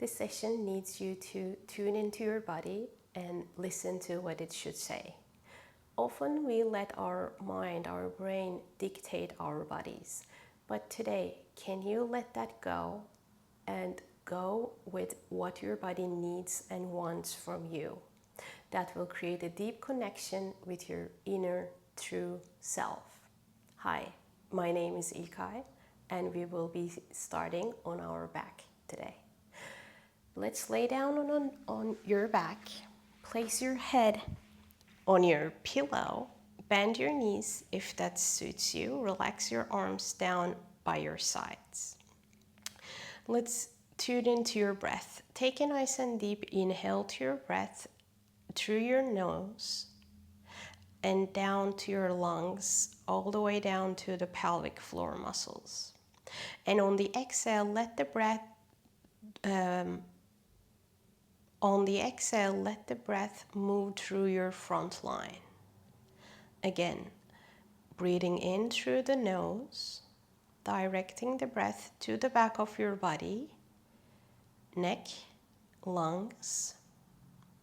This session needs you to tune into your body and listen to what it should say. Often we let our mind, our brain dictate our bodies. But today, can you let that go and go with what your body needs and wants from you? That will create a deep connection with your inner true self. Hi, my name is Ikai, and we will be starting on our back today. Let's lay down on your back. Place your head on your pillow. Bend your knees if that suits you. Relax your arms down by your sides. Let's tune into your breath. Take a nice and deep inhale to your breath through your nose and down to your lungs, all the way down to the pelvic floor muscles. And on the exhale, let the breath move through your front line. Again, breathing in through the nose, directing the breath to the back of your body, neck, lungs,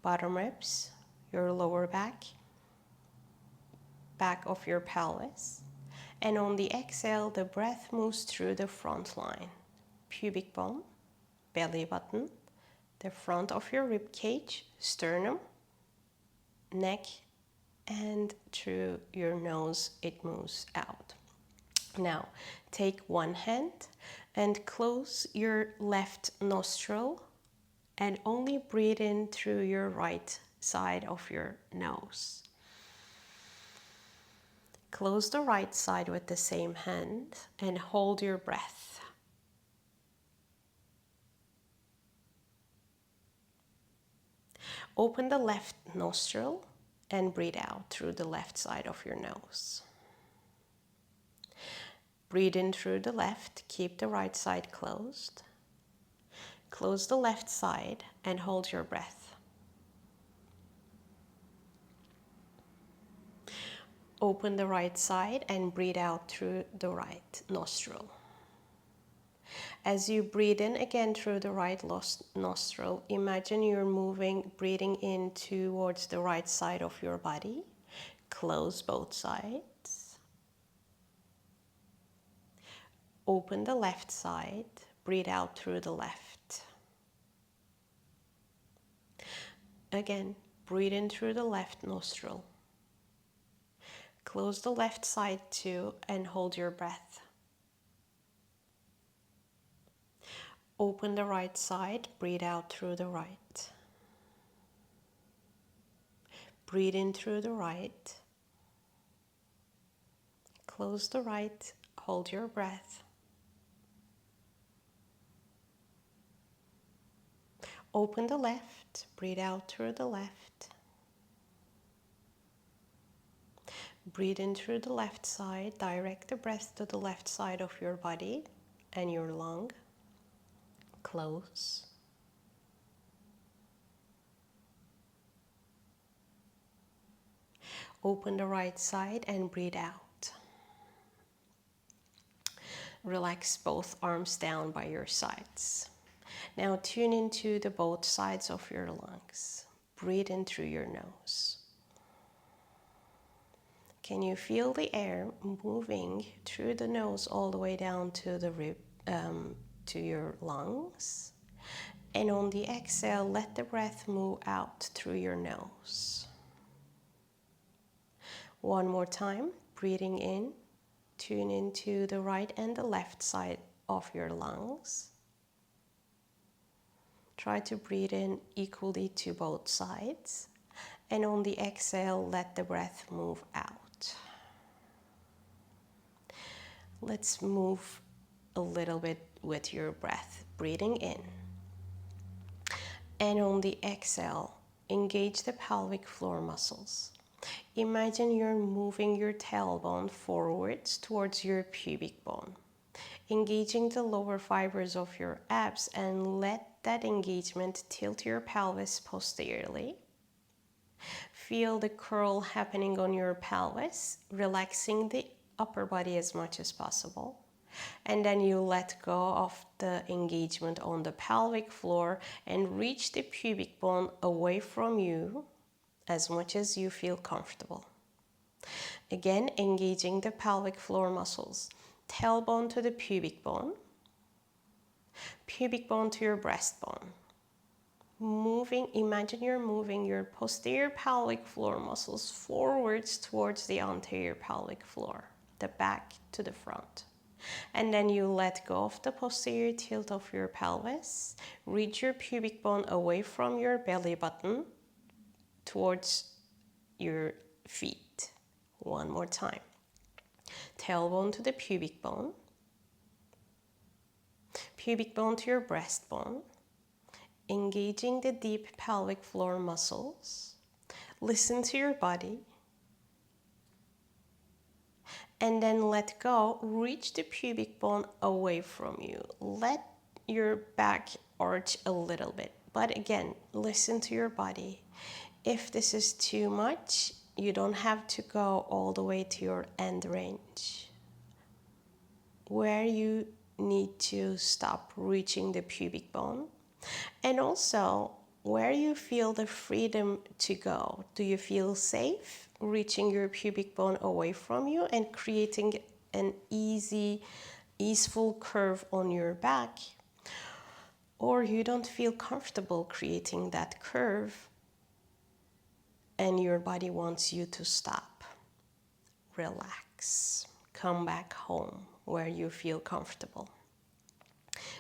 bottom ribs, your lower back, back of your pelvis. And on the exhale, the breath moves through the front line, pubic bone, belly button, the front of your rib cage, sternum, neck, and through your nose it moves out. Now take one hand and close your left nostril and only breathe in through your right side of your nose. Close the right side with the same hand and hold your breath. Open the left nostril and breathe out through the left side of your nose. Breathe in through the left, keep the right side closed. Close the left side and hold your breath. Open the right side and breathe out through the right nostril. As you breathe in again through the right nostril, imagine you're breathing in towards the right side of your body. Close both sides. Open the left side, breathe out through the left. Again, breathe in through the left nostril. Close the left side too and hold your breath. Open the right side, breathe out through the right. Breathe in through the right. Close the right, hold your breath. Open the left, breathe out through the left. Breathe in through the left side, direct the breath to the left side of your body and your lung. Close. Open the right side and breathe out. Relax both arms down by your sides. Now tune into the both sides of your lungs. Breathe in through your nose. Can you feel the air moving through the nose all the way down to the to your lungs? And on the exhale, let the breath move out through your nose. One more time, breathing in, tune into the right and the left side of your lungs. Try to breathe in equally to both sides. And on the exhale, let the breath move out. Let's move a little bit with your breath, breathing in. And on the exhale, engage the pelvic floor muscles. Imagine you're moving your tailbone forwards towards your pubic bone, engaging the lower fibers of your abs, and let that engagement tilt your pelvis posteriorly. Feel the curl happening on your pelvis, relaxing the upper body as much as possible. And then you let go of the engagement on the pelvic floor and reach the pubic bone away from you as much as you feel comfortable. Again, engaging the pelvic floor muscles. Tailbone to the pubic bone to your breastbone. Imagine you're moving your posterior pelvic floor muscles forwards towards the anterior pelvic floor, the back to the front. And then you let go of the posterior tilt of your pelvis, reach your pubic bone away from your belly button towards your feet. One more time. Tailbone to the pubic bone to your breastbone, engaging the deep pelvic floor muscles. Listen to your body. And then let go. Reach the pubic bone away from you. Let your back arch a little bit. But again, listen to your body. If this is too much, you don't have to go all the way to your end range. Where you need to stop reaching the pubic bone. And also, where you feel the freedom to go. Do you feel safe reaching your pubic bone away from you and creating an easeful curve on your back? Or you don't feel comfortable creating that curve and your body wants you to stop. Relax. Come back home where you feel comfortable.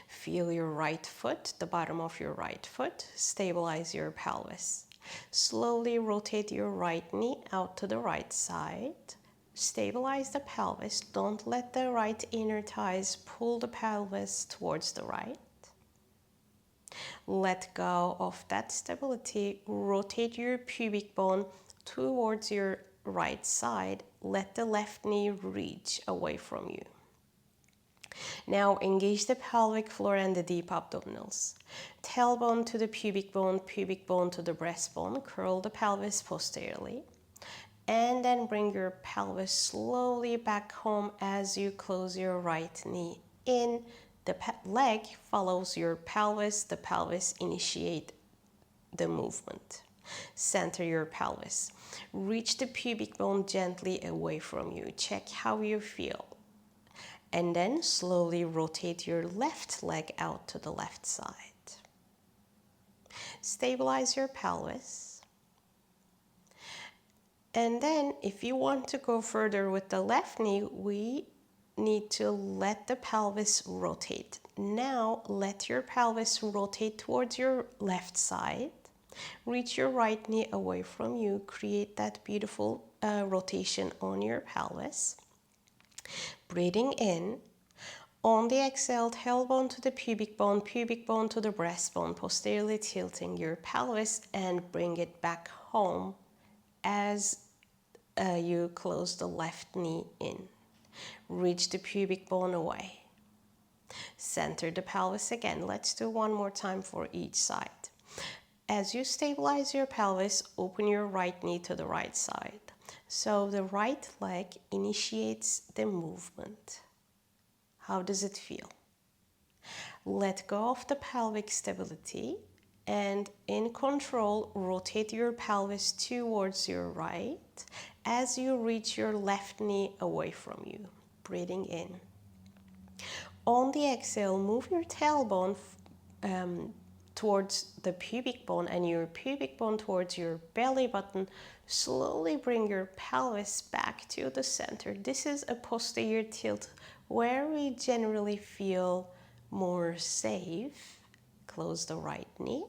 Feel your right foot, the bottom of your right foot. Stabilize your pelvis. Slowly rotate your right knee out to the right side. Stabilize the pelvis. Don't let the right inner thighs pull the pelvis towards the right. Let go of that stability. Rotate your pubic bone towards your right side. Let the left knee reach away from you. Now engage the pelvic floor and the deep abdominals. Tailbone to the pubic bone to the breastbone. Curl the pelvis posteriorly. And then bring your pelvis slowly back home as you close your right knee in. The leg follows your pelvis. The pelvis initiates the movement. Center your pelvis. Reach the pubic bone gently away from you. Check how you feel. And then slowly rotate your left leg out to the left side. Stabilize your pelvis. And then if you want to go further with the left knee, we need to let the pelvis rotate. Now let your pelvis rotate towards your left side. Reach your right knee away from you. Create that beautiful rotation on your pelvis. Breathing in. On the exhale, tailbone to the pubic bone to the breastbone, posteriorly tilting your pelvis and bring it back home as you close the left knee in. Reach the pubic bone away. Center the pelvis again. Let's do one more time for each side. As you stabilize your pelvis, open your right knee to the right side. So the right leg initiates the movement. How does it feel? Let go of the pelvic stability and in control, rotate your pelvis towards your right as you reach your left knee away from you. Breathing in. On the exhale, move your tailbone towards the pubic bone and your pubic bone towards your belly button. Slowly bring your pelvis back to the center. This is a posterior tilt where we generally feel more safe. Close the right knee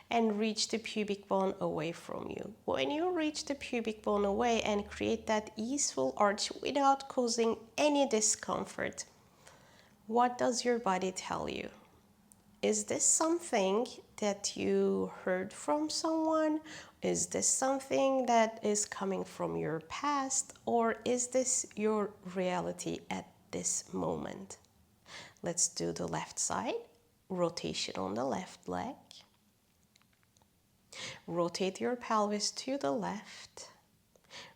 and reach the pubic bone away from you. When you reach the pubic bone away and create that easeful arch without causing any discomfort, what does your body tell you? Is this something that you heard from someone? Is this something that is coming from your past? Or is this your reality at this moment? Let's do the left side. Rotation on the left leg. Rotate your pelvis to the left.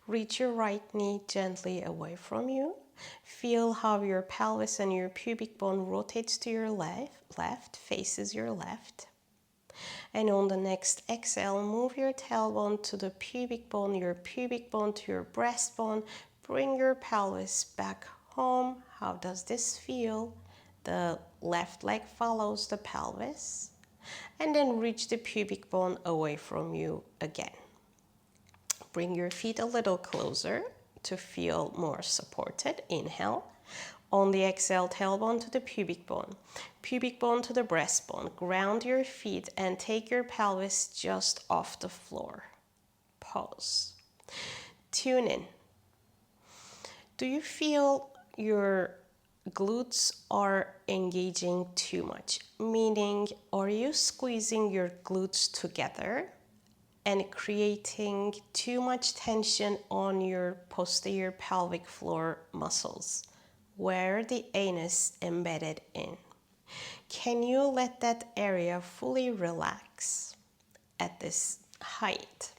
Reach your right knee gently away from you. Feel how your pelvis and your pubic bone rotates to your left, faces your left. And on the next exhale, move your tailbone to the pubic bone, your pubic bone to your breastbone. Bring your pelvis back home. How does this feel? The left leg follows the pelvis. And then reach the pubic bone away from you again. Bring your feet a little closer to feel more supported. Inhale. On the exhale, tailbone to the pubic bone to the breastbone. Ground your feet and take your pelvis just off the floor. Pause. Tune in. Do you feel your glutes are engaging too much? Meaning, are you squeezing your glutes together and creating too much tension on your posterior pelvic floor muscles, where the anus embedded in? Can you let that area fully relax at this height?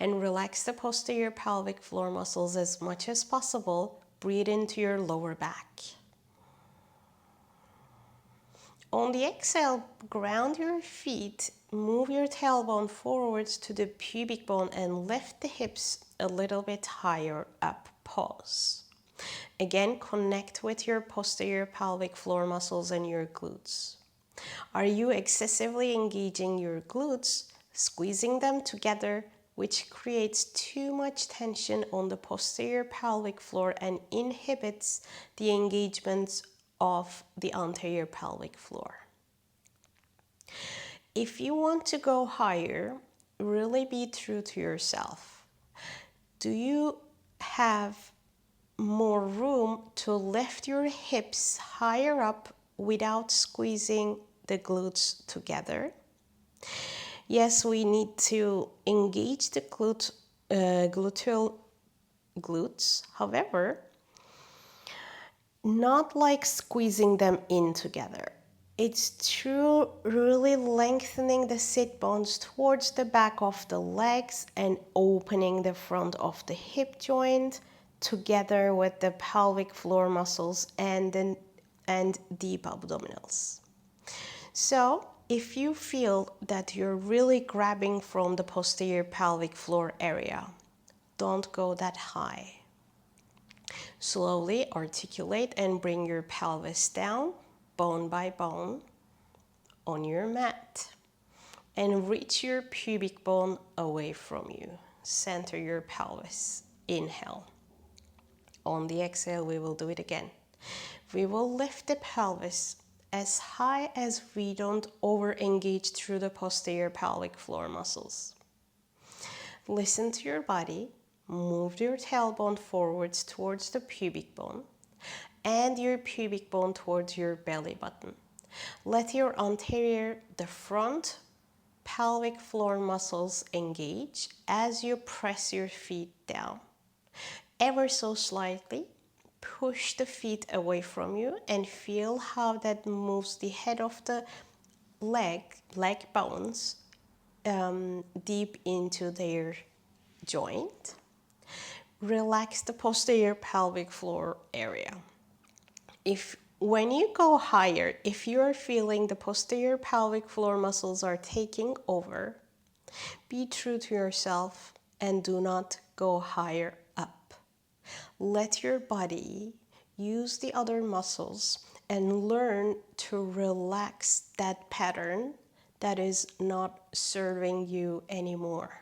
And relax the posterior pelvic floor muscles as much as possible. Breathe into your lower back. On the exhale, ground your feet, move your tailbone forwards to the pubic bone and lift the hips a little bit higher up. Pause. Again, connect with your posterior pelvic floor muscles and your glutes. Are you excessively engaging your glutes, squeezing them together, which creates too much tension on the posterior pelvic floor and inhibits the engagement of the anterior pelvic floor? If you want to go higher, really be true to yourself. Do you have more room to lift your hips higher up without squeezing the glutes together? Yes, we need to engage the gluteal glutes. However, not like squeezing them in together. It's true, really lengthening the sit bones towards the back of the legs and opening the front of the hip joint together with the pelvic floor muscles and deep abdominals. So, if you feel that you're really grabbing from the posterior pelvic floor area, don't go that high. Slowly articulate and bring your pelvis down, bone by bone, on your mat. And reach your pubic bone away from you. Center your pelvis. Inhale. On the exhale, we will do it again. We will lift the pelvis as high as we don't over-engage through the posterior pelvic floor muscles. Listen to your body. Move your tailbone forwards towards the pubic bone and your pubic bone towards your belly button. Let your anterior, the front pelvic floor muscles engage as you press your feet down. Ever so slightly, push the feet away from you and feel how that moves the head of the leg bones deep into their joint. Relax the posterior pelvic floor area. When you go higher, if you're feeling the posterior pelvic floor muscles are taking over, be true to yourself and do not go higher up. Let your body use the other muscles and learn to relax that pattern that is not serving you anymore.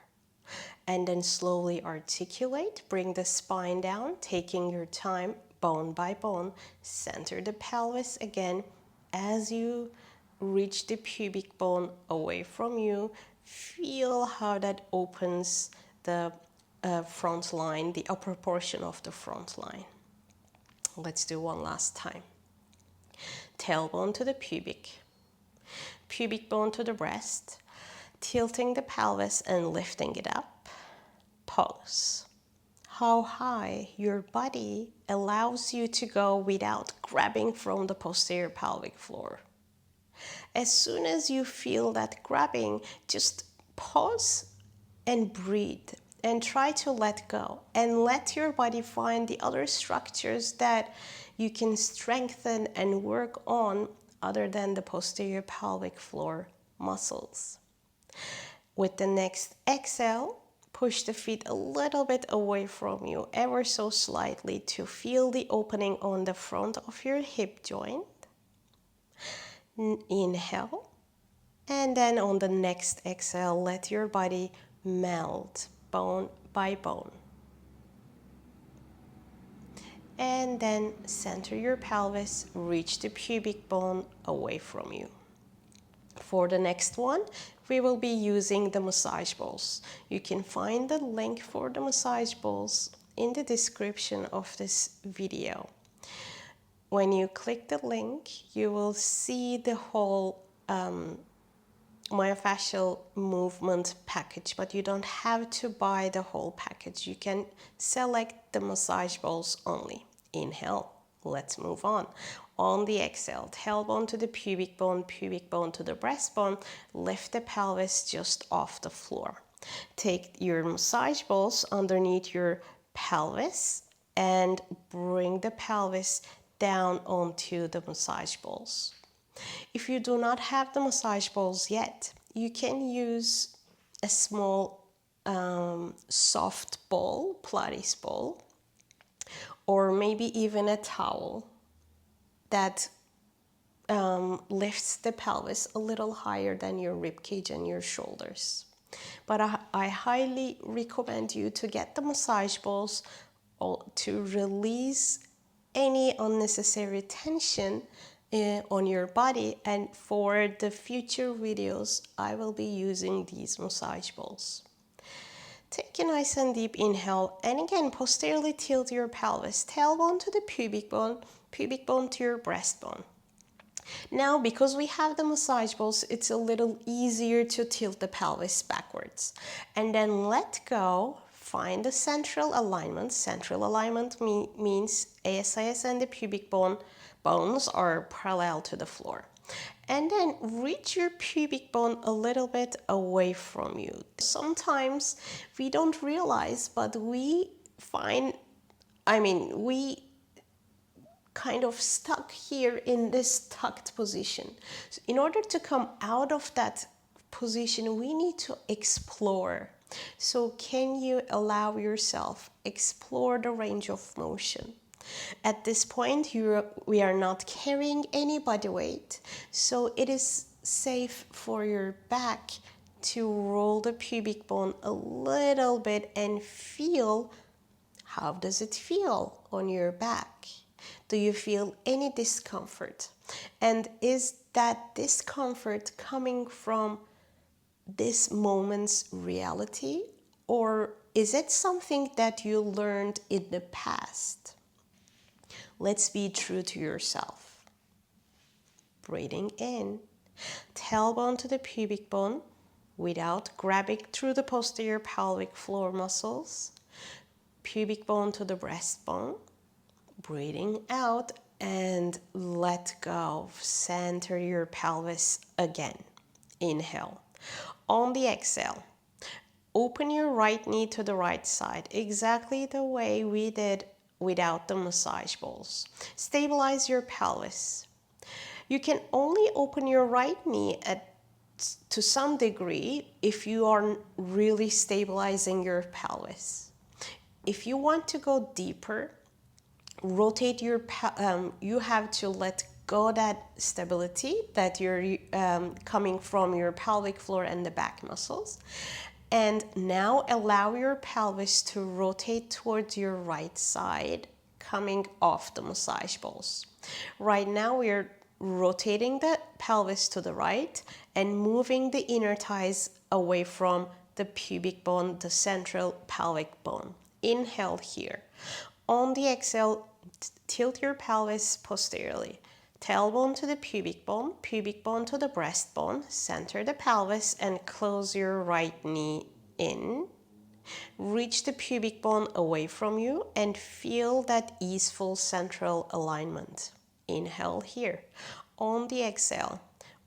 And then slowly articulate, bring the spine down, taking your time, bone by bone. Center the pelvis again. As you reach the pubic bone away from you, feel how that opens the front line, the upper portion of the front line. Let's do one last time. Tailbone to the pubic bone to the breast, tilting the pelvis and lifting it up. Pause. How high your body allows you to go without grabbing from the posterior pelvic floor. As soon as you feel that grabbing, just pause and breathe. and try to let go and let your body find the other structures that you can strengthen and work on other than the posterior pelvic floor muscles. With the next exhale, push the feet a little bit away from you, ever so slightly, to feel the opening on the front of your hip joint. Inhale. And then on the next exhale, let your body melt bone by bone. And then center your pelvis, reach the pubic bone away from you. For the next one, we will be using the massage balls. You can find the link for the massage balls in the description of this video. When you click the link, you will see the whole myofascial movement package, but you don't have to buy the whole package. You can select the massage balls only. Inhale. Let's move on. On the exhale, tailbone to the pubic bone to the breastbone. Lift the pelvis just off the floor. Take your massage balls underneath your pelvis and bring the pelvis down onto the massage balls. If you do not have the massage balls yet, you can use a small soft ball, Pilates ball, or maybe even a towel that lifts the pelvis a little higher than your ribcage and your shoulders. But I highly recommend you to get the massage balls to release any unnecessary tension on your body, and for the future videos I will be using these massage balls. Take a nice and deep inhale, and again posteriorly tilt your pelvis, tailbone to the pubic bone to your breastbone. Now, because we have the massage balls, it's a little easier to tilt the pelvis backwards. And then let go, find the central alignment. Central alignment means ASIS and the pubic bones are parallel to the floor. And then reach your pubic bone a little bit away from you. Sometimes we don't realize, but we kind of stuck here in this tucked position. So in order to come out of that position, we need to explore. So can you allow yourself explore the range of motion? At this point, we are not carrying any body weight, so it is safe for your back to roll the pubic bone a little bit and feel, how does it feel on your back? Do you feel any discomfort? And is that discomfort coming from this moment's reality, or is it something that you learned in the past? Let's be true to yourself. Breathing in, tailbone to the pubic bone without grabbing through the posterior pelvic floor muscles. Pubic bone to the breastbone. Breathing out and let go. Center your pelvis again. Inhale. On the exhale, open your right knee to the right side, exactly the way we did without the massage balls. Stabilize your pelvis. You can only open your right knee to some degree if you are really stabilizing your pelvis. If you want to go deeper, rotate you have to let go that stability that you're coming from your pelvic floor and the back muscles, and now allow your pelvis to rotate towards your right side, coming off the massage balls. Right now we're rotating the pelvis to the right and moving the inner thighs away from the pubic bone, the central pelvic bone. Inhale here. On the exhale, tilt your pelvis posteriorly. Tailbone to the pubic bone to the breastbone. Center the pelvis and close your right knee in. Reach the pubic bone away from you and feel that easeful central alignment. Inhale here. On the exhale,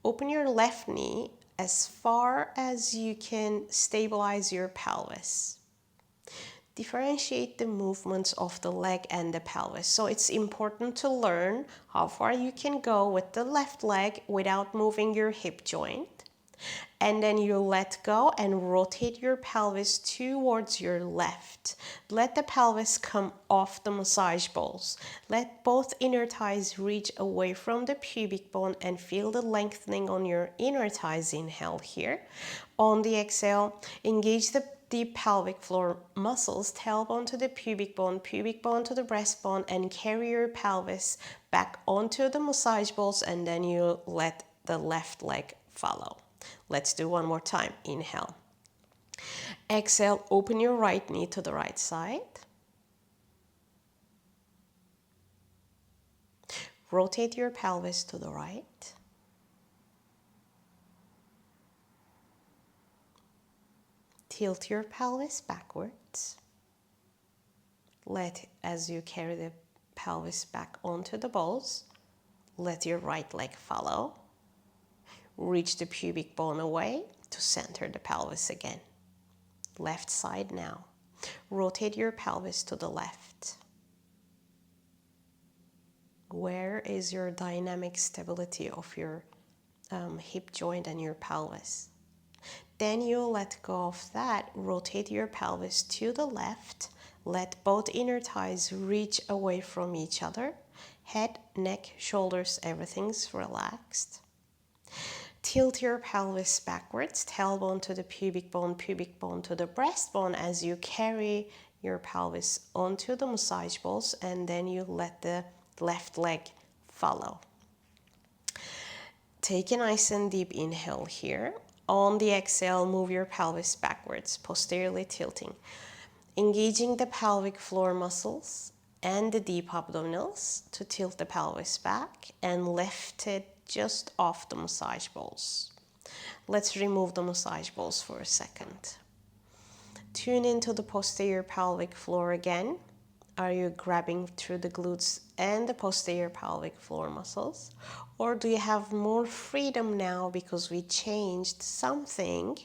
open your left knee as far as you can, stabilize your pelvis. Differentiate the movements of the leg and the pelvis. So it's important to learn how far you can go with the left leg without moving your hip joint. And then you let go and rotate your pelvis towards your left. Let the pelvis come off the massage balls. Let both inner thighs reach away from the pubic bone and feel the lengthening on your inner thighs. Inhale here. On the exhale, engage the deep pelvic floor muscles, tailbone to the pubic bone to the breastbone, and carry your pelvis back onto the massage balls, and then you let the left leg follow. Let's do one more time. Inhale. Exhale, open your right knee to the right side. Rotate your pelvis to the right. Tilt your pelvis backwards. As you carry the pelvis back onto the balls, let your right leg follow. Reach the pubic bone away to center the pelvis again. Left side now. Rotate your pelvis to the left. Where is your dynamic stability of your hip joint and your pelvis? Then you let go of that. Rotate your pelvis to the left. Let both inner thighs reach away from each other. Head, neck, shoulders, everything's relaxed. Tilt your pelvis backwards, tailbone to the pubic bone to the breastbone as you carry your pelvis onto the massage balls, and then you let the left leg follow. Take a nice and deep inhale here. On the exhale, move your pelvis backwards, posteriorly tilting. Engaging the pelvic floor muscles and the deep abdominals to tilt the pelvis back and lift it just off the massage balls. Let's remove the massage balls for a second. Tune into the posterior pelvic floor again. Are you grabbing through the glutes and the posterior pelvic floor muscles? Or do you have more freedom now because we changed something?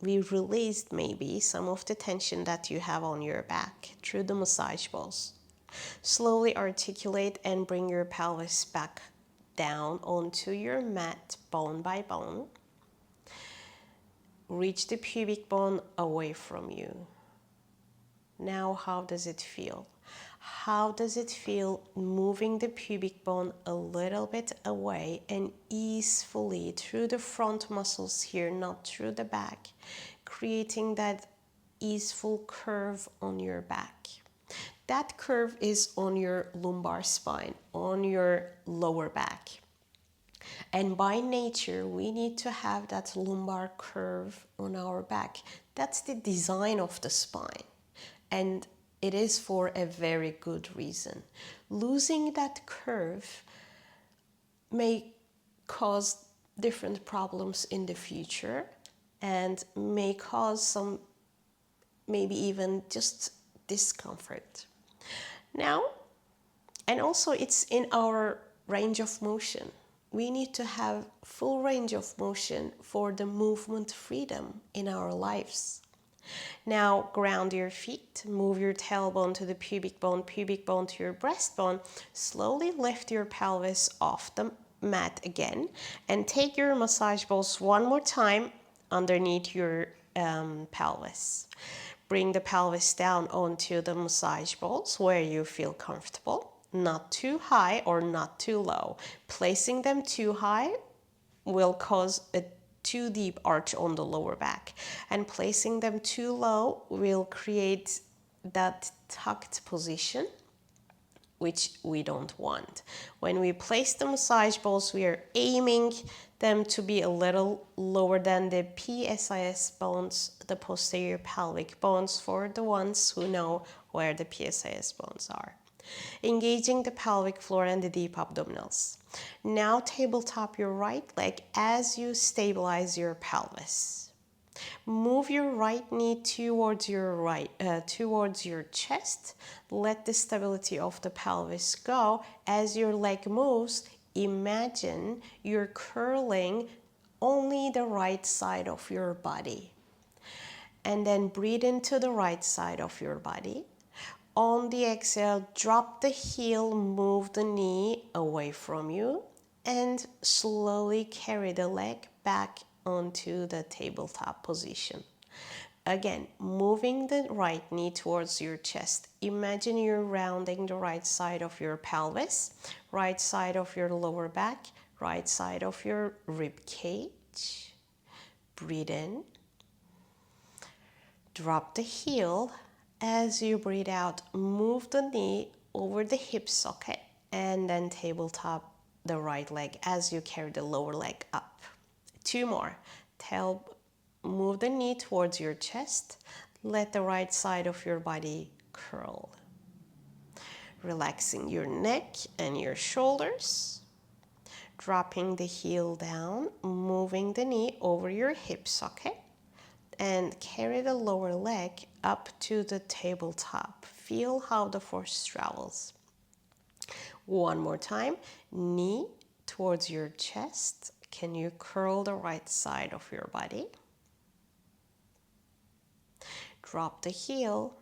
We released maybe some of the tension that you have on your back through the massage balls. Slowly articulate and bring your pelvis back down onto your mat, bone by bone. Reach the pubic bone away from you. Now, how does it feel? How does it feel moving the pubic bone a little bit away and easefully through the front muscles here, not through the back, creating that easeful curve on your back? That curve is on your lumbar spine, on your lower back. And by nature, we need to have that lumbar curve on our back. That's the design of the spine. And it is for a very good reason. Losing that curve may cause different problems in the future and may cause some, maybe even just discomfort. Now, and also it's in our range of motion. We need to have full range of motion for the movement freedom in our lives. Now ground your feet, move your tailbone to the pubic bone to your breastbone. Slowly lift your pelvis off the mat again and take your massage balls one more time underneath your pelvis. Bring the pelvis down onto the massage balls where you feel comfortable, not too high or not too low. Placing them too high will cause a too deep arch on the lower back, and placing them too low will create that tucked position, which we don't want. When we place the massage balls, we are aiming them to be a little lower than the PSIS bones, the posterior pelvic bones, for the ones who know where the PSIS bones are. Engaging the pelvic floor and the deep abdominals. Now tabletop your right leg as you stabilize your pelvis. Move your right knee towards your chest. Let the stability of the pelvis go. As your leg moves, imagine you're curling only the right side of your body. And then breathe into the right side of your body. On the exhale, drop the heel, move the knee away from you, and slowly carry the leg back onto the tabletop position. Again, moving the right knee towards your chest. Imagine you're rounding the right side of your pelvis, right side of your lower back, right side of your rib cage. Breathe in. Drop the heel. As you breathe out, move the knee over the hip socket and then tabletop the right leg as you carry the lower leg up. 2 more. Move the knee towards your chest. Let the right side of your body curl. Relaxing your neck and your shoulders. Dropping the heel down, moving the knee over your hip socket. And carry the lower leg up to the tabletop. Feel how the force travels. One more time. Knee towards your chest. Can you curl the right side of your body? Drop the heel.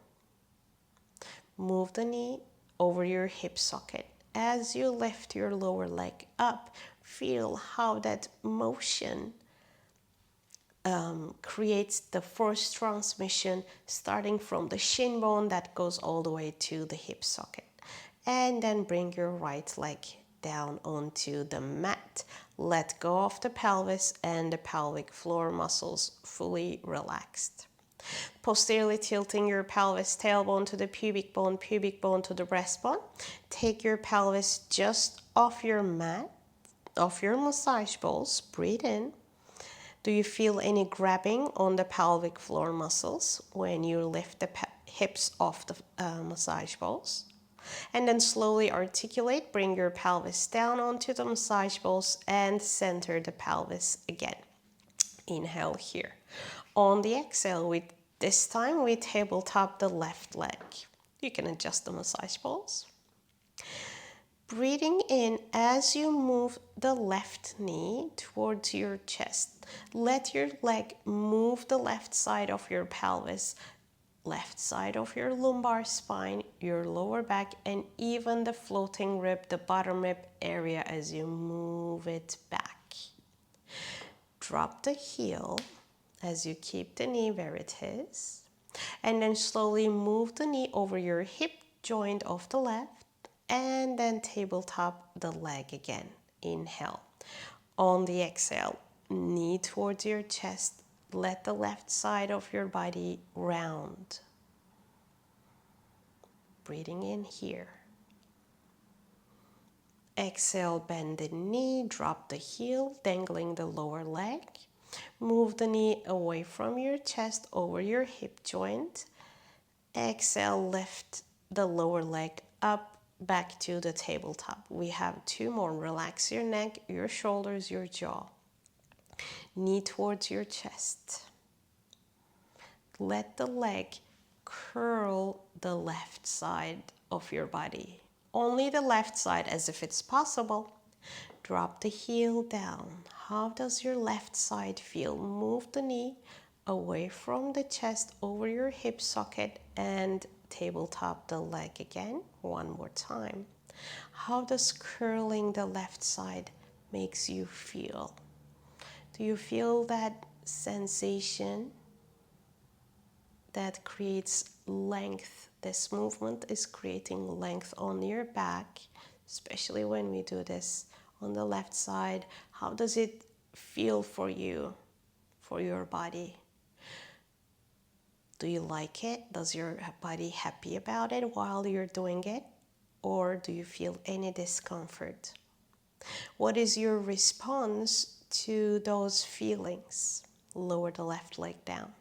Move the knee over your hip socket. As you lift your lower leg up, feel how that motion creates the force transmission starting from the shin bone that goes all the way to the hip socket. And then bring your right leg down onto the mat. Let go of the pelvis and the pelvic floor muscles fully relaxed. Posteriorly tilting your pelvis, tailbone to the pubic bone to the breastbone. Take your pelvis just off your mat, off your massage balls. Breathe in. Do you feel any grabbing on the pelvic floor muscles when you lift the hips off the massage balls? And then slowly articulate, bring your pelvis down onto the massage balls and center the pelvis again. Inhale here. On the exhale, this time we tabletop the left leg. You can adjust the massage balls. Breathing in as you move the left knee towards your chest. Let your leg move the left side of your pelvis, left side of your lumbar spine, your lower back, and even the floating rib, the bottom rib area as you move it back. Drop the heel as you keep the knee where it is. And then slowly move the knee over your hip joint of the left. And then tabletop the leg again. Inhale. On the exhale, knee towards your chest. Let the left side of your body round. Breathing in here. Exhale, bend the knee, drop the heel, dangling the lower leg. Move the knee away from your chest over your hip joint. Exhale, lift the lower leg up. Back to the tabletop. We have 2 more. Relax your neck, your shoulders, your jaw. Knee towards your chest. Let the leg curl the left side of your body. Only the left side as if it's possible. Drop the heel down. How does your left side feel? Move the knee away from the chest over your hip socket and tabletop the leg again. One more time. How does curling the left side makes you feel? Do you feel that sensation that creates length? This movement is creating length on your back, especially when we do this on the left side. How does it feel for you, for your body? Do you like it? Does your body happy about it while you're doing it? Or do you feel any discomfort? What is your response to those feelings? Lower the left leg down.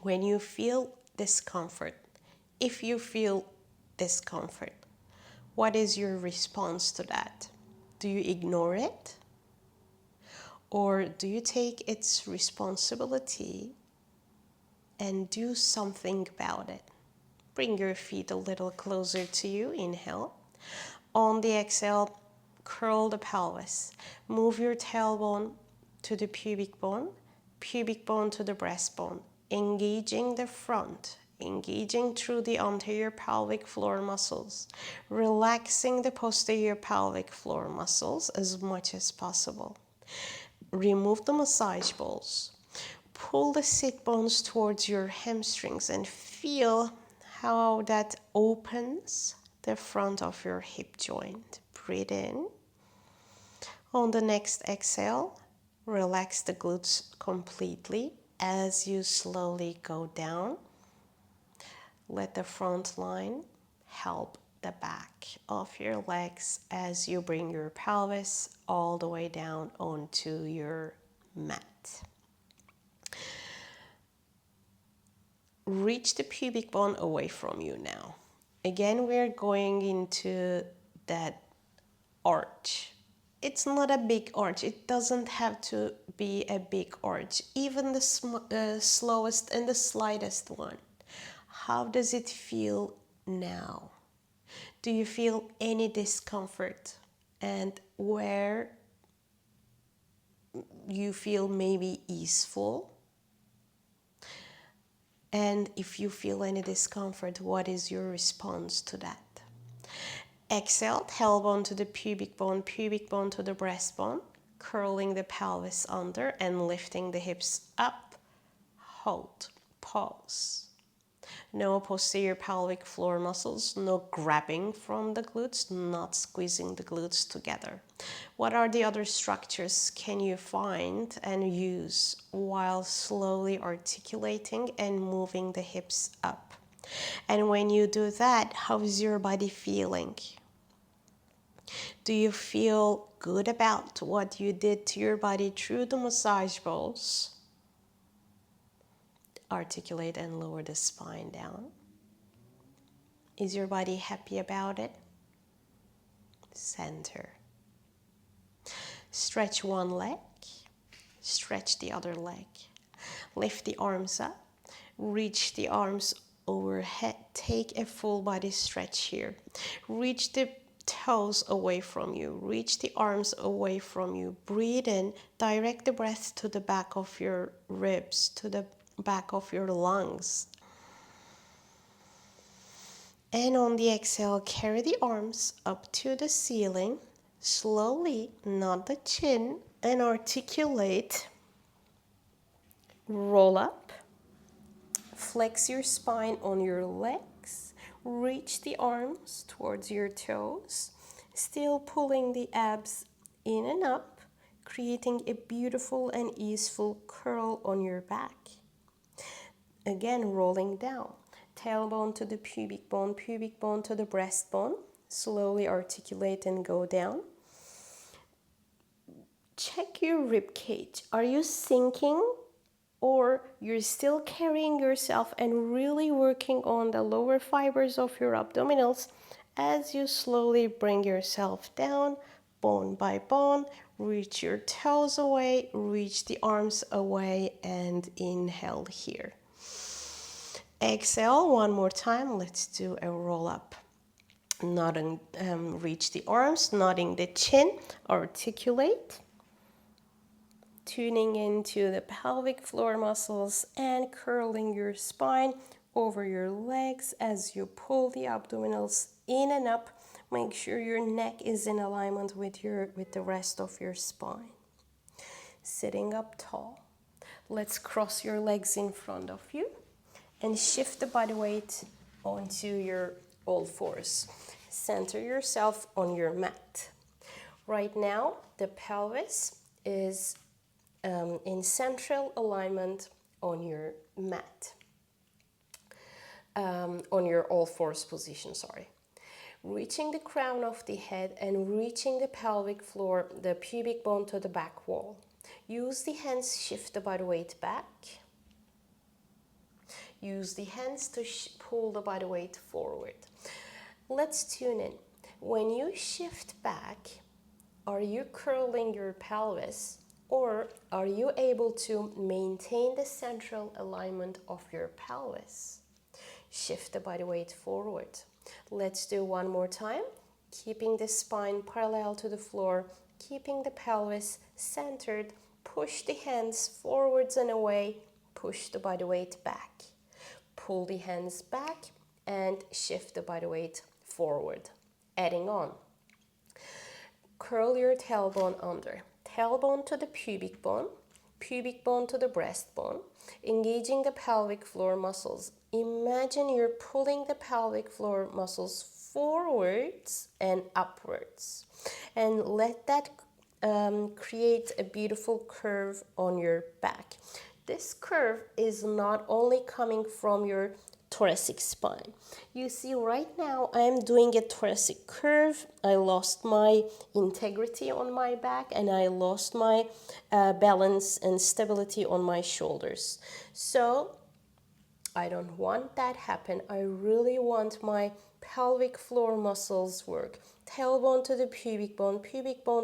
When you feel discomfort, if you feel discomfort, what is your response to that? Do you ignore it? Or do you take its responsibility and do something about it? Bring your feet a little closer to you. Inhale. On the exhale, curl the pelvis. Move your tailbone to the pubic bone to the breastbone. engaging the front, engaging through the anterior pelvic floor muscles, relaxing the posterior pelvic floor muscles as much as possible. Remove the massage balls. Pull the sit bones towards your hamstrings and feel how that opens the front of your hip joint. Breathe in. On the next exhale, relax the glutes completely as you slowly go down. Let the front line help the back of your legs as you bring your pelvis all the way down onto your mat. Reach the pubic bone away from you now. Again, we're going into that arch. It's not a big arch. It doesn't have to be a big arch. Even the slowest and the slightest one. How does it feel now? Do you feel any discomfort? And where you feel maybe easeful? And if you feel any discomfort, what is your response to that? Exhale, tailbone to the pubic bone to the breastbone, curling the pelvis under and lifting the hips up. Hold, pause. No posterior pelvic floor muscles, no grabbing from the glutes, not squeezing the glutes together. What are the other structures can you find and use while slowly articulating and moving the hips up? And when you do that, how is your body feeling? Do you feel good about what you did to your body through the massage balls? Articulate and lower the spine down. Is your body happy about it? Center. Stretch one leg, stretch the other leg. Lift the arms up, reach the arms overhead. Take a full body stretch here. Reach the toes away from you. Reach the arms away from you. Breathe in. Direct the breath to the back of your ribs, to the back of your lungs. And on the exhale, carry the arms up to the ceiling. Slowly, not the chin, and articulate. Roll up. Flex your spine on your legs. Reach the arms towards your toes. Still pulling the abs in and up, creating a beautiful and easeful curl on your back. Again, rolling down. Tailbone to the pubic bone to the breastbone. Slowly articulate and go down. Check your rib cage. Are you sinking, or you're still carrying yourself and really working on the lower fibers of your abdominals as you slowly bring yourself down, bone by bone. Reach your toes away, reach the arms away, and inhale here. Exhale one more time. Let's do a roll up. Nodding, reach the arms, nodding the chin, articulate. Tuning into the pelvic floor muscles and curling your spine over your legs as you pull the abdominals in and up. Make sure your neck is in alignment with the rest of your spine. Sitting up tall. Let's cross your legs in front of you and shift the body weight onto your all fours. Center yourself on your mat. Right now, the pelvis is in central alignment on your mat, on your all fours position, Reaching the crown of the head and reaching the pelvic floor, the pubic bone to the back wall. Use the hands, shift the body weight back. Use the hands to pull the body weight forward. Let's tune in. When you shift back, are you curling your pelvis? Or are you able to maintain the central alignment of your pelvis? Shift the body weight forward. Let's do one more time. Keeping the spine parallel to the floor, keeping the pelvis centered. Push the hands forwards and away. push the body weight back. Pull the hands back and shift the body weight forward. Adding on. Curl your tailbone under. Tailbone to the pubic bone to the breastbone, engaging the pelvic floor muscles. Imagine you're pulling the pelvic floor muscles forwards and upwards. And let that create a beautiful curve on your back. This curve is not only coming from your thoracic spine. You see right now I am doing a thoracic curve. I lost my integrity on my back and I lost my balance and stability on my shoulders. So I don't want that happen. I really want my pelvic floor muscles work. Tailbone to the pubic bone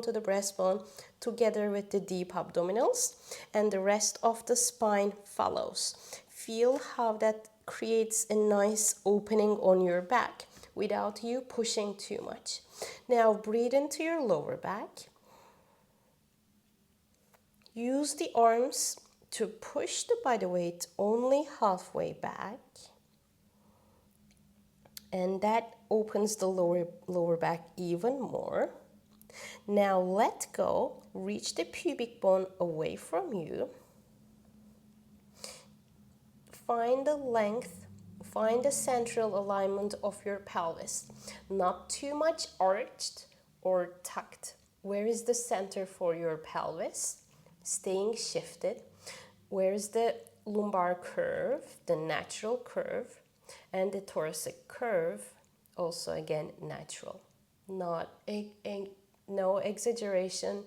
to the breastbone, together with the deep abdominals, and the rest of the spine follows. Feel how that creates a nice opening on your back without you pushing too much. Now breathe into your lower back. Use the arms to push the body weight only halfway back. And that opens the lower back even more. Now let go, reach the pubic bone away from you. Find the length, find the central alignment of your pelvis. Not too much arched or tucked. Where is the center for your pelvis? Staying shifted. Where is the lumbar curve, the natural curve? And the thoracic curve, also again natural. Not no exaggeration,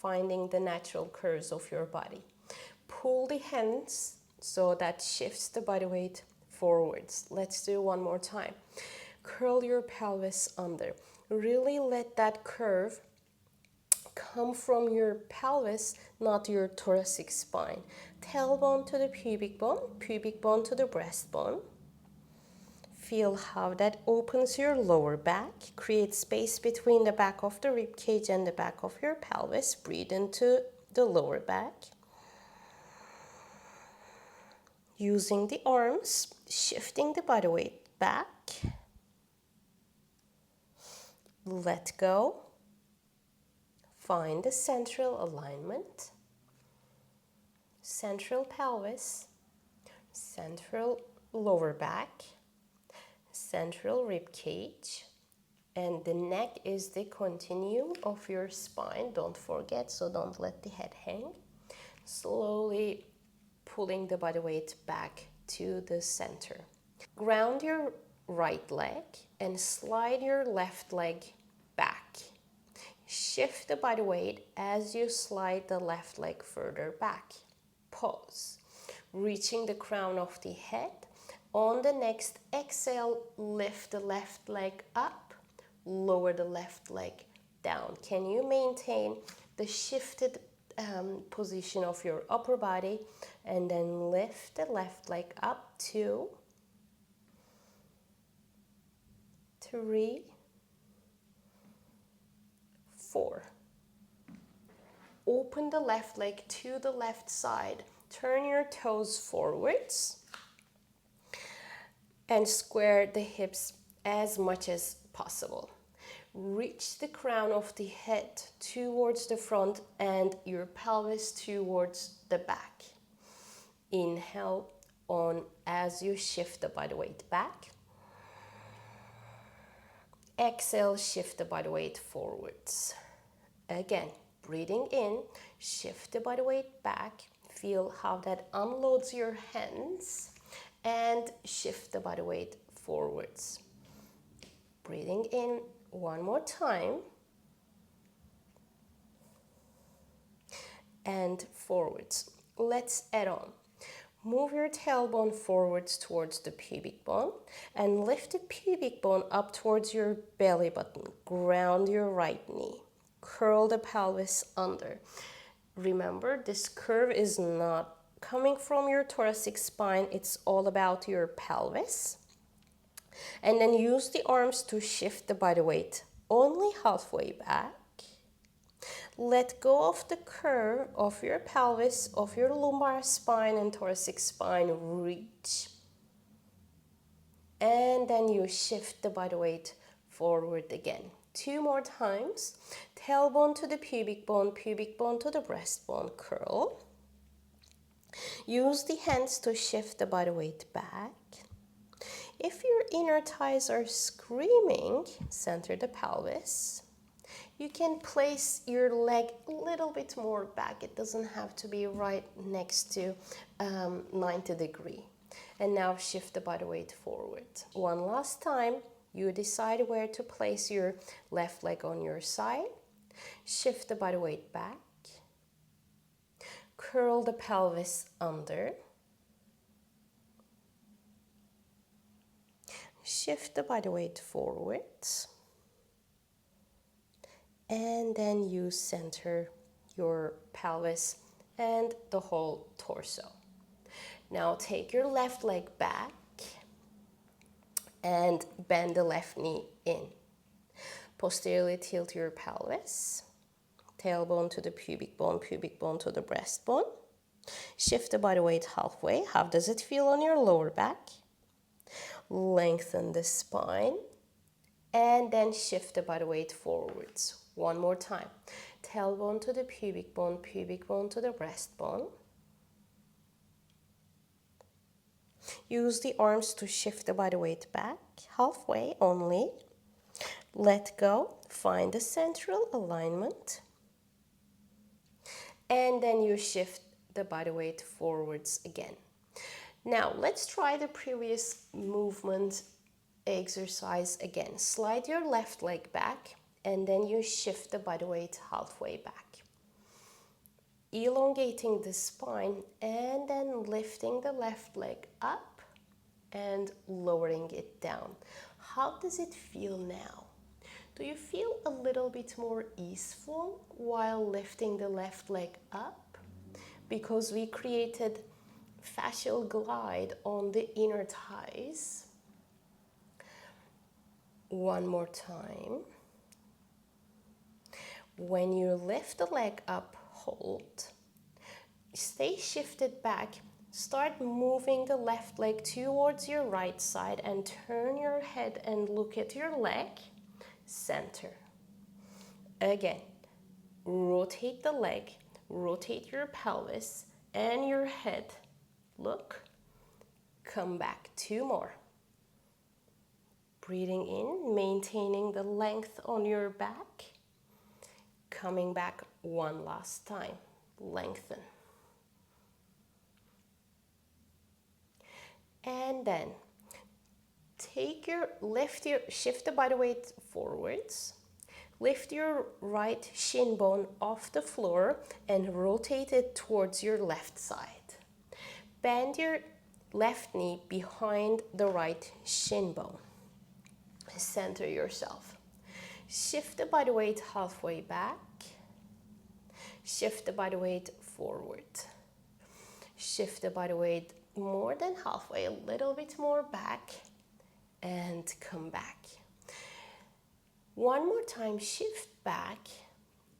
finding the natural curves of your body. Pull the hands so that shifts the body weight forwards. Let's do one more time. Curl your pelvis under. Really let that curve come from your pelvis, not your thoracic spine. Tailbone to the pubic bone to the breastbone. Feel how that opens your lower back, creates space between the back of the rib cage and the back of your pelvis. Breathe into the lower back. Using the arms, shifting the body weight back. Let go. Find the central alignment. Central pelvis, central lower back, central rib cage, and the neck is the continuum of your spine. Don't forget, so don't let the head hang. Slowly pulling the body weight back to the center. Ground your right leg and slide your left leg back. Shift the body weight as you slide the left leg further back. Pause. Reaching the crown of the head. On the next exhale, lift the left leg up, lower the left leg down. Can you maintain the shifted position of your upper body and then lift the left leg up? 2, 3, 4. Open the left leg to the left side. Turn your toes forwards and square the hips as much as possible. Reach the crown of the head towards the front and your pelvis towards the back. Inhale on as you shift the body weight back. Exhale, shift the body weight forwards. Again, breathing in, shift the body weight back. Feel how that unloads your hands and shift the body weight forwards. Breathing in one more time and forwards. Let's add on. Move your tailbone forwards towards the pubic bone and lift the pubic bone up towards your belly button. Ground your right knee. Curl the pelvis under. Remember, this curve is not coming from your thoracic spine. It's all about your pelvis. And then use the arms to shift the body weight only halfway back. Let go of the curve of your pelvis, of your lumbar spine and thoracic spine. Reach. And then you shift the body weight forward again. 2 more times. Tailbone to the pubic bone to the breastbone. Curl. Use the hands to shift the body weight back. If your inner thighs are screaming, center the pelvis. You can place your leg a little bit more back. It doesn't have to be right next to 90 degrees. And now shift the body weight forward. One last time, you decide where to place your left leg on your side. Shift the body weight back. Curl the pelvis under. Shift the body weight forwards. And then you center your pelvis and the whole torso. Now take your left leg back and bend the left knee in. Posteriorly tilt your pelvis. Tailbone to the pubic bone to the breastbone. Shift the body weight halfway. How does it feel on your lower back? Lengthen the spine. And then shift the body weight forwards. One more time. Tailbone to the pubic bone to the breastbone. Use the arms to shift the body weight back, halfway only. Let go, find the central alignment. And then you shift the body weight forwards again. Now, let's try the previous movement exercise again. Slide your left leg back, and then you shift the body weight halfway back. Elongating the spine, and then lifting the left leg up and lowering it down. How does it feel now? Do you feel a little bit more easeful while lifting the left leg up? Because we created fascial glide on the inner thighs. One more time. When you lift the leg up, hold. Stay shifted back. Start moving the left leg towards your right side and turn your head and look at your leg. Center. Again, rotate the leg, rotate your pelvis and your head. Look. Come back. 2 more. Breathing in, maintaining the length on your back. Coming back one last time. Lengthen. And then shift the body weight forwards. Lift your right shin bone off the floor and rotate it towards your left side. Bend your left knee behind the right shin bone. Center yourself. Shift the body weight halfway back. Shift the body weight forward. Shift the body weight more than halfway, a little bit more back, and come back. One more time, shift back.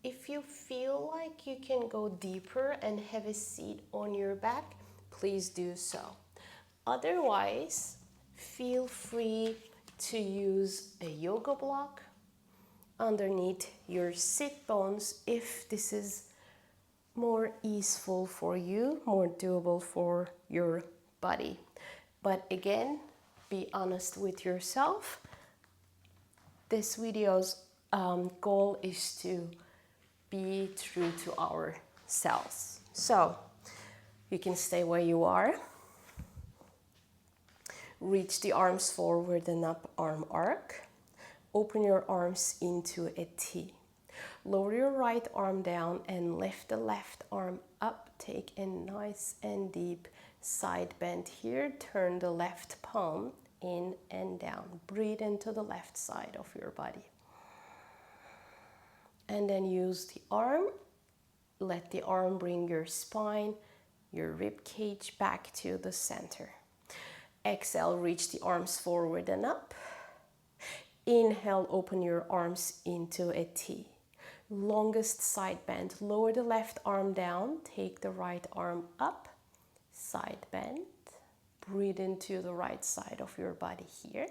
If you feel like you can go deeper and have a seat on your back, please do so. Otherwise, feel free to use a yoga block underneath your sit bones if this is more easeful for you, more doable for your body. But again, be honest with yourself. This video's goal is to be true to ourselves. So you can stay where you are. Reach the arms forward and up, arm arc. Open your arms into a T. Lower your right arm down and lift the left arm up. Take a nice and deep side bend here. Turn the left palm in and down. Breathe into the left side of your body. And then use the arm. Let the arm bring your spine, your rib cage back to the center. Exhale, reach the arms forward and up. Inhale, open your arms into a T. Longest side bend. Lower the left arm down, take the right arm up, side bend. Breathe into the right side of your body here.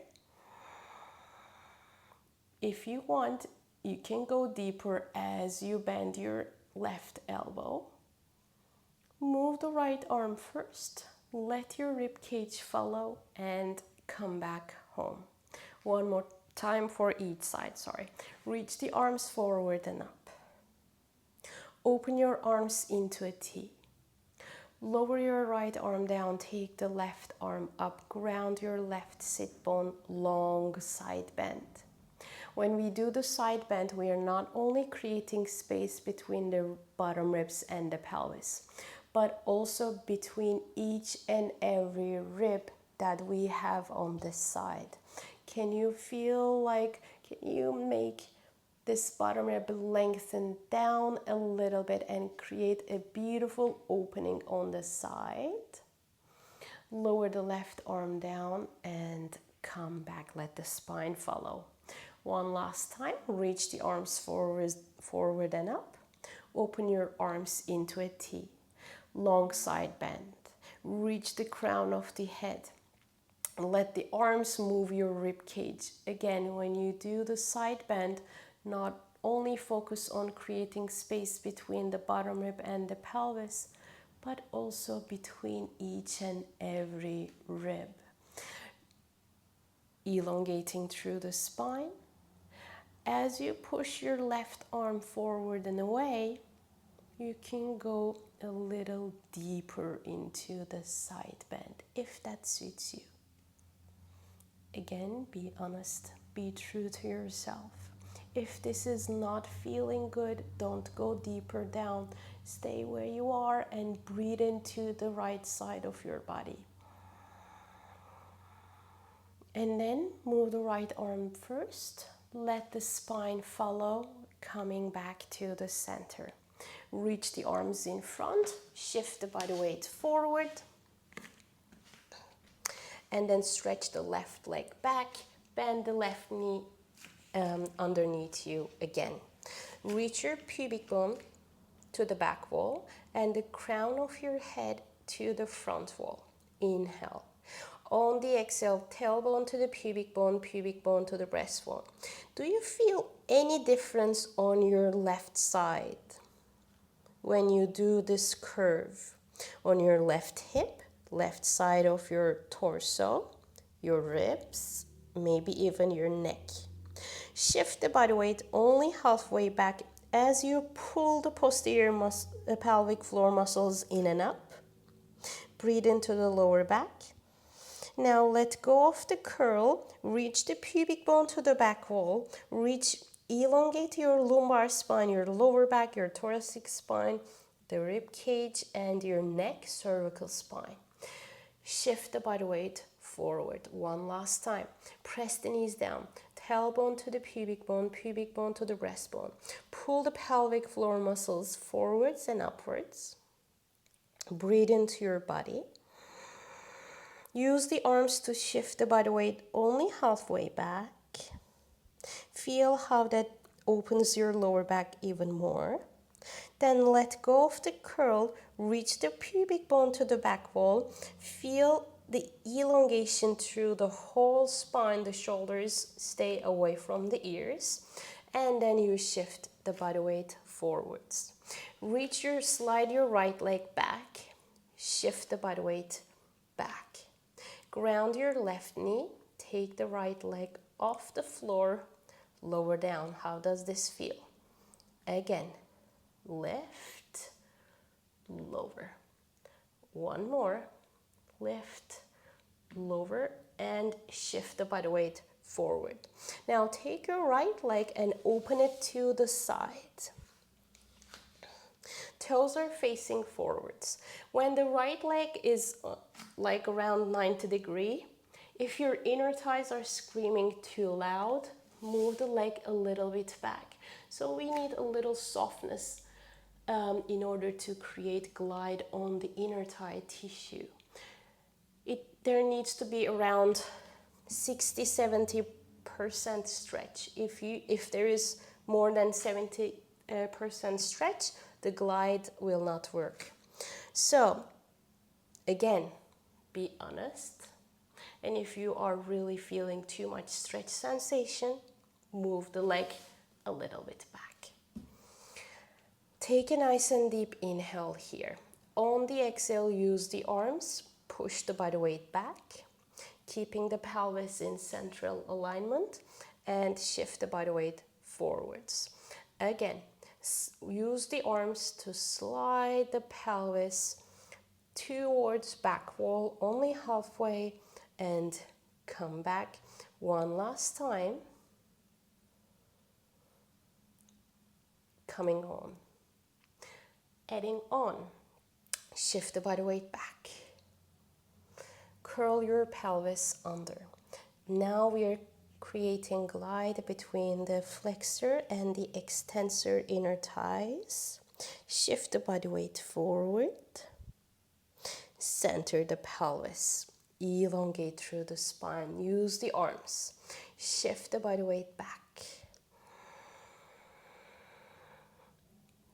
If you want, you can go deeper as you bend your left elbow. Move the right arm first. Let your rib cage follow and come back home. One more time for each side, sorry. Reach the arms forward and up. Open your arms into a T. Lower your right arm down, take the left arm up, ground your left sit bone, long side bend. When we do the side bend, we are not only creating space between the bottom ribs and the pelvis, but also between each and every rib that we have on this side. Can you feel like, can you make this bottom rib lengthen down a little bit and create a beautiful opening on the side? Lower the left arm down and come back. Let the spine follow. One last time. Reach the arms forward and up. Open your arms into a T. Long side bend. Reach the crown of the head. Let the arms move your rib cage. Again, when you do the side bend, not only focus on creating space between the bottom rib and the pelvis, but also between each and every rib. Elongating through the spine. As you push your left arm forward and away, you can go a little deeper into the side bend if that suits you. Again, be honest, be true to yourself. If this is not feeling good, don't go deeper down. Stay where you are and breathe into the right side of your body. And then move the right arm first. Let the spine follow, coming back to the center. Reach the arms in front, shift the body weight forward. And then stretch the left leg back, bend the left knee underneath you again. Reach your pubic bone to the back wall and the crown of your head to the front wall. Inhale. On the exhale, tailbone to the pubic bone to the breastbone. Do you feel any difference on your left side when you do this curve? On your left hip, left side of your torso, your ribs, maybe even your neck. Shift the body weight only halfway back as you pull the posterior pelvic floor muscles in and up. Breathe into the lower back. Now let go of the curl, reach the pubic bone to the back wall, elongate your lumbar spine, your lower back, your thoracic spine, the rib cage, and your neck, cervical spine. Shift the body weight forward. One last time. Press the knees down. Tailbone to the pubic bone to the breastbone. Pull the pelvic floor muscles forwards and upwards. Breathe into your body. Use the arms to shift the body weight only halfway back. Feel how that opens your lower back even more. Then let go of the curl, reach the pubic bone to the back wall. Feel the elongation through the whole spine, the shoulders stay away from the ears. And then you shift the body weight forwards. Slide your right leg back, shift the body weight back. Ground your left knee, take the right leg off the floor, lower down. How does this feel? Again, lift, lower. One more, lift, lower, and shift the body weight forward. Now take your right leg and open it to the side. Toes are facing forwards. When the right leg is like around 90 degrees, if your inner thighs are screaming too loud, move the leg a little bit back. So we need a little softness in order to create glide on the inner thigh tissue. There needs to be around 60-70% stretch. If there is more than 70 100% stretch, the glide will not work. So again, be honest. And if you are really feeling too much stretch sensation, move the leg a little bit back. Take a nice and deep inhale here. On the exhale, use the arms, push the body weight back, keeping the pelvis in central alignment, and shift the body weight forwards. Again, use the arms to slide the pelvis towards back wall, only halfway, and come back one last time. Coming on. Adding on. Shift the body weight back. Curl your pelvis under. Now we are creating glide between the flexor and the extensor inner thighs. Shift the body weight forward. Center the pelvis. Elongate through the spine. Use the arms. Shift the body weight back.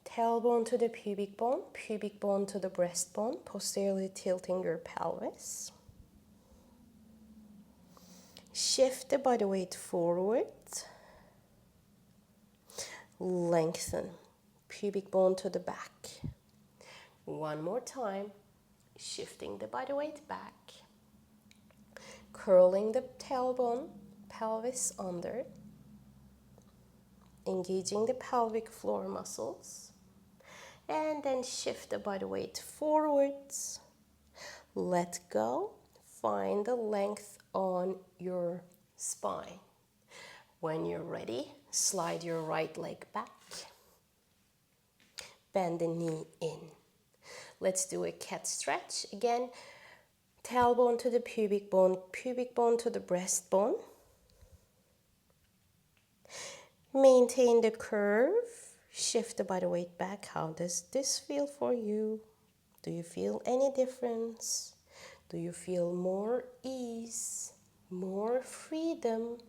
Tailbone to the pubic bone to the breastbone, posteriorly tilting your pelvis. Shift the body weight forward. Lengthen, pubic bone to the back. One more time, shifting the body weight back. Curling the tailbone, pelvis under. Engaging the pelvic floor muscles. And then shift the body weight forwards. Let go. Find the length on your spine. When you're ready, slide your right leg back. Bend the knee in. Let's do a cat stretch. Again, tailbone to the pubic bone to the breastbone. Maintain the curve. Shift the body weight back. How does this feel for you? Do you feel any difference? Do you feel more ease, more freedom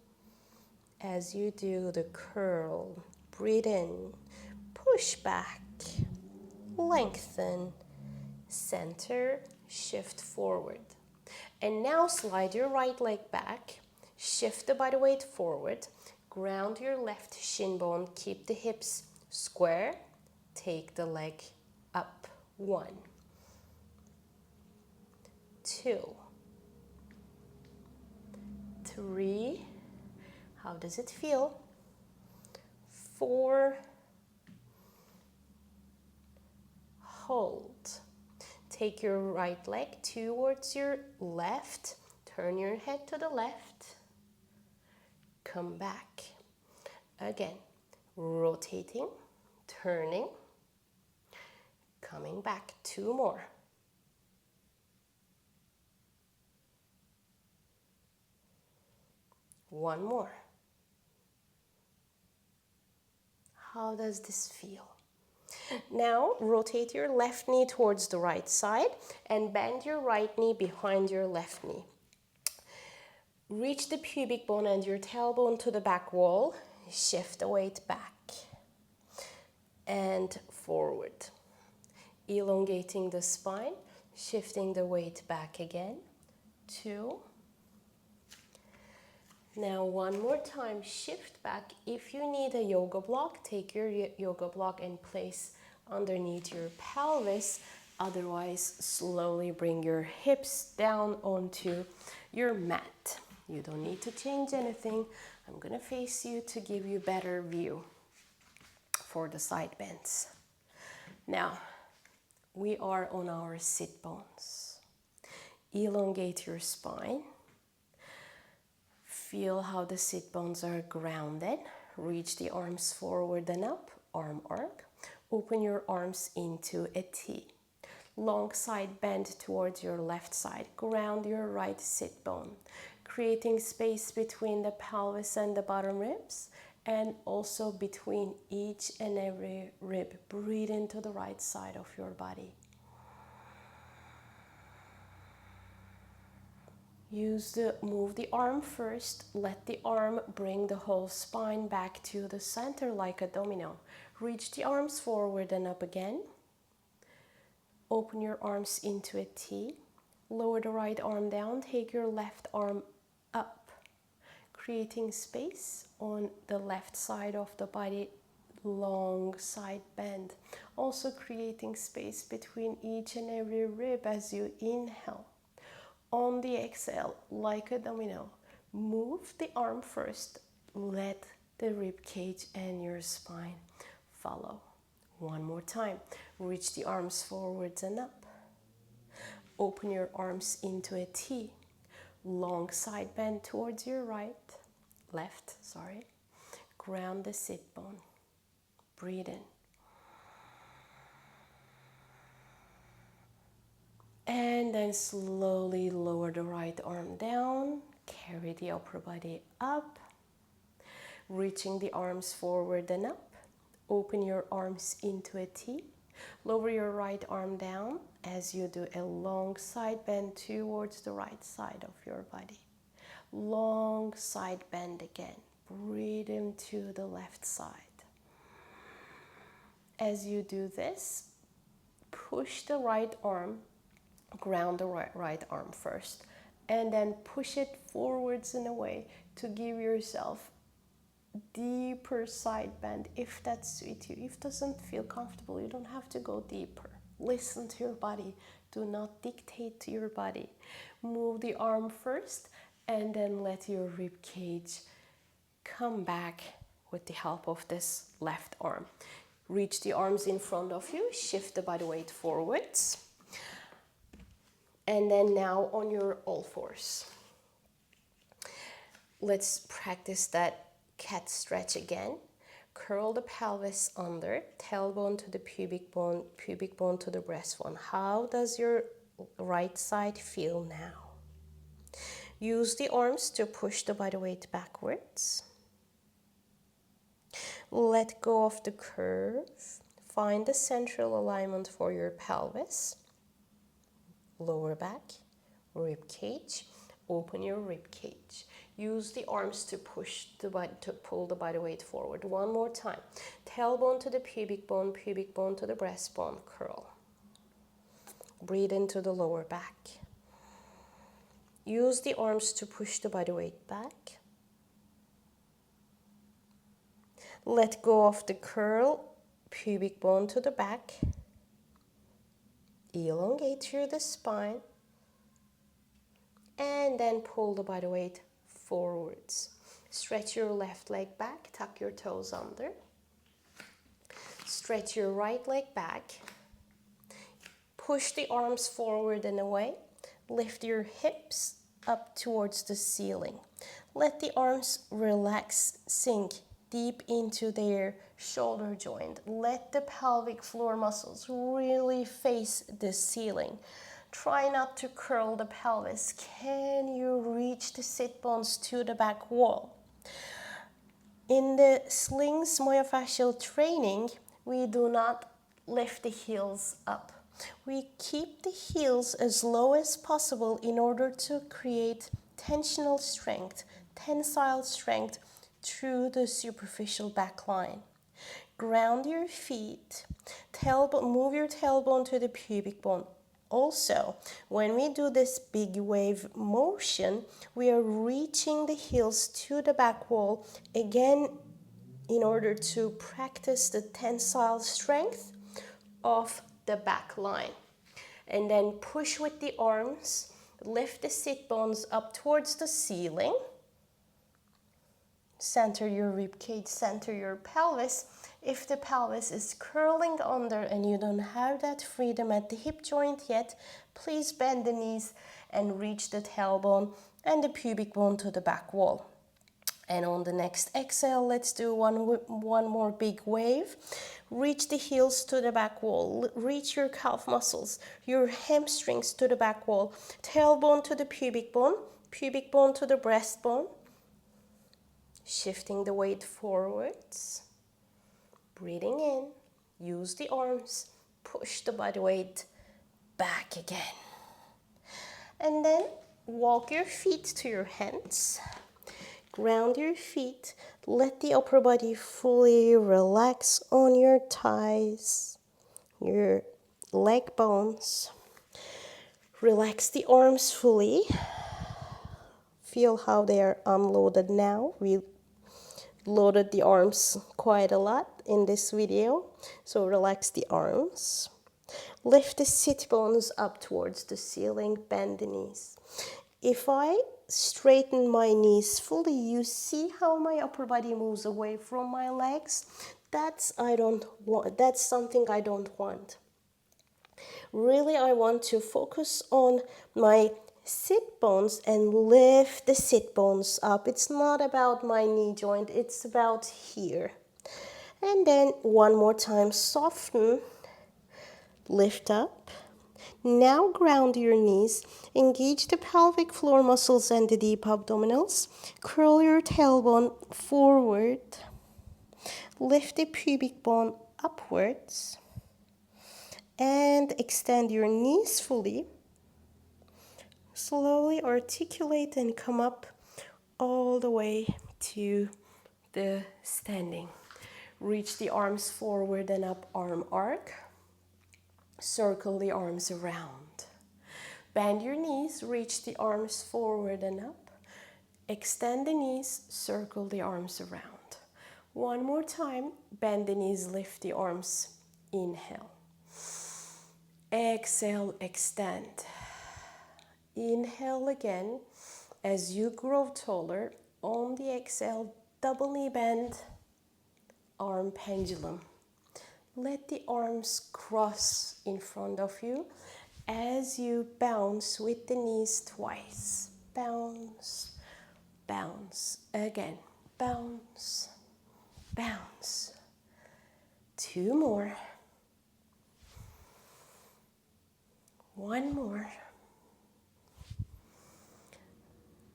as you do the curl? Breathe in, push back, lengthen, center, shift forward. And now slide your right leg back, shift the body weight forward, ground your left shin bone, keep the hips square, take the leg up. 1, 2, 3, how does it feel? 4, hold. Take your right leg towards your left, turn your head to the left, come back. Again, rotating, turning, coming back. 2 more. One more. How does this feel? Now rotate your left knee towards the right side and bend your right knee behind your left knee. Reach the pubic bone and your tailbone to the back wall. Shift the weight back and forward. Elongating the spine, shifting the weight back again. 2. Now one more time, shift back. If you need a yoga block, take your yoga block and place underneath your pelvis. Otherwise, slowly bring your hips down onto your mat. You don't need to change anything. I'm gonna face you to give you better view for the side bends. Now, we are on our sit bones. Elongate your spine. Feel how the sit bones are grounded. Reach the arms forward and up, arm arc. Open your arms into a T. Long side bend towards your left side. Ground your right sit bone, creating space between the pelvis and the bottom ribs, and also between each and every rib. Breathe into the right side of your body. Move the arm first. Let the arm bring the whole spine back to the center like a domino. Reach the arms forward and up again. Open your arms into a T. Lower the right arm down. Take your left arm up, creating space on the left side of the body. Long side bend. Also creating space between each and every rib as you inhale. On the exhale, like a domino, move the arm first. Let the rib cage and your spine follow. One more time. Reach the arms forwards and up. Open your arms into a T. Long side bend towards your left. Ground the sit bone. Breathe in. And then slowly lower the right arm down. Carry the upper body up. Reaching the arms forward and up. Open your arms into a T. Lower your right arm down as you do a long side bend towards the right side of your body. Long side bend again. Breathe into the left side. As you do this, push the right arm, ground the right arm first, and then push it forwards and away to give yourself deeper side bend if that suits you. If it doesn't feel comfortable, you don't have to go deeper. Listen to your body. Do not dictate to your body. Move the arm first and then let your rib cage come back with the help of this left arm. Reach the arms in front of you. Shift the body weight forwards. And then now on your all fours. Let's practice that cat stretch again. Curl the pelvis under, tailbone to the pubic bone to the breastbone. How does your right side feel now? Use the arms to push the body weight backwards. Let go of the curve. Find the central alignment for your pelvis. Lower back, rib cage. Open your rib cage. Use the arms to pull the body weight forward. One more time. Tailbone to the pubic bone to the breastbone. Curl. Breathe into the lower back. Use the arms to push the body weight back. Let go of the curl, pubic bone to the back. Elongate through the spine. And then pull the body weight forwards. Stretch your left leg back, tuck your toes under. Stretch your right leg back. Push the arms forward and away. Lift your hips up towards the ceiling. Let the arms relax, sink deep into their shoulder joint. Let the pelvic floor muscles really face the ceiling. Try not to curl the pelvis. Can you reach the sit bones to the back wall? In the slings myofascial training, we do not lift the heels up. We keep the heels as low as possible in order to create tensional strength, tensile strength through the superficial back line. Ground your feet, move your tailbone to the pubic bone. Also, when we do this big wave motion, we are reaching the heels to the back wall, again, in order to practice the tensile strength of the back line. And then push with the arms, lift the sit bones up towards the ceiling. Center your rib cage, center your pelvis. If the pelvis is curling under and you don't have that freedom at the hip joint yet, please bend the knees and reach the tailbone and the pubic bone to the back wall. And on the next exhale, let's do one more big wave. Reach the heels to the back wall. Reach your calf muscles, your hamstrings to the back wall. Tailbone to the pubic bone to the breastbone. Shifting the weight forwards. Breathing in. Use the arms. Push the body weight back again. And then Walk your feet to your hands. Ground your feet. Let the upper body fully relax on your thighs, your leg bones. Relax the arms fully. Feel how they are unloaded now. We loaded the arms quite a lot in this video, so relax the arms. Lift the sit bones up towards the ceiling, bend the knees. If I straighten my knees fully, you see how my upper body moves away from my legs? That's something I don't want. Really, I want to focus on my sit bones and lift the sit bones up. It's not about my knee joint, it's about here. And then one more time, soften, lift up. Now ground your knees, engage the pelvic floor muscles and the deep abdominals. Curl your tailbone forward. Lift the pubic bone upwards. And extend your knees fully. Slowly articulate and come up all the way to the standing. Reach the arms forward and up, arm arc. Circle the arms around. Bend your knees, reach the arms forward and up. Extend the knees, circle the arms around. One more time, bend the knees, lift the arms. Inhale. Exhale, extend. Inhale again. As you grow taller, on the exhale, double knee bend, arm pendulum. Let the arms cross in front of you as you bounce with the knees twice. Bounce, bounce. Again, bounce, bounce. Two more. One more.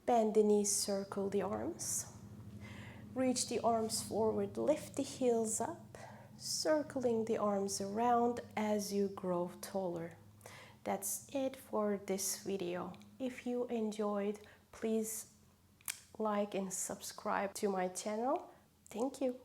Bend the knees, circle the arms. Reach the arms forward, lift the heels up, circling the arms around as you grow taller. That's it for this video. If you enjoyed, please like and subscribe to my channel. Thank you.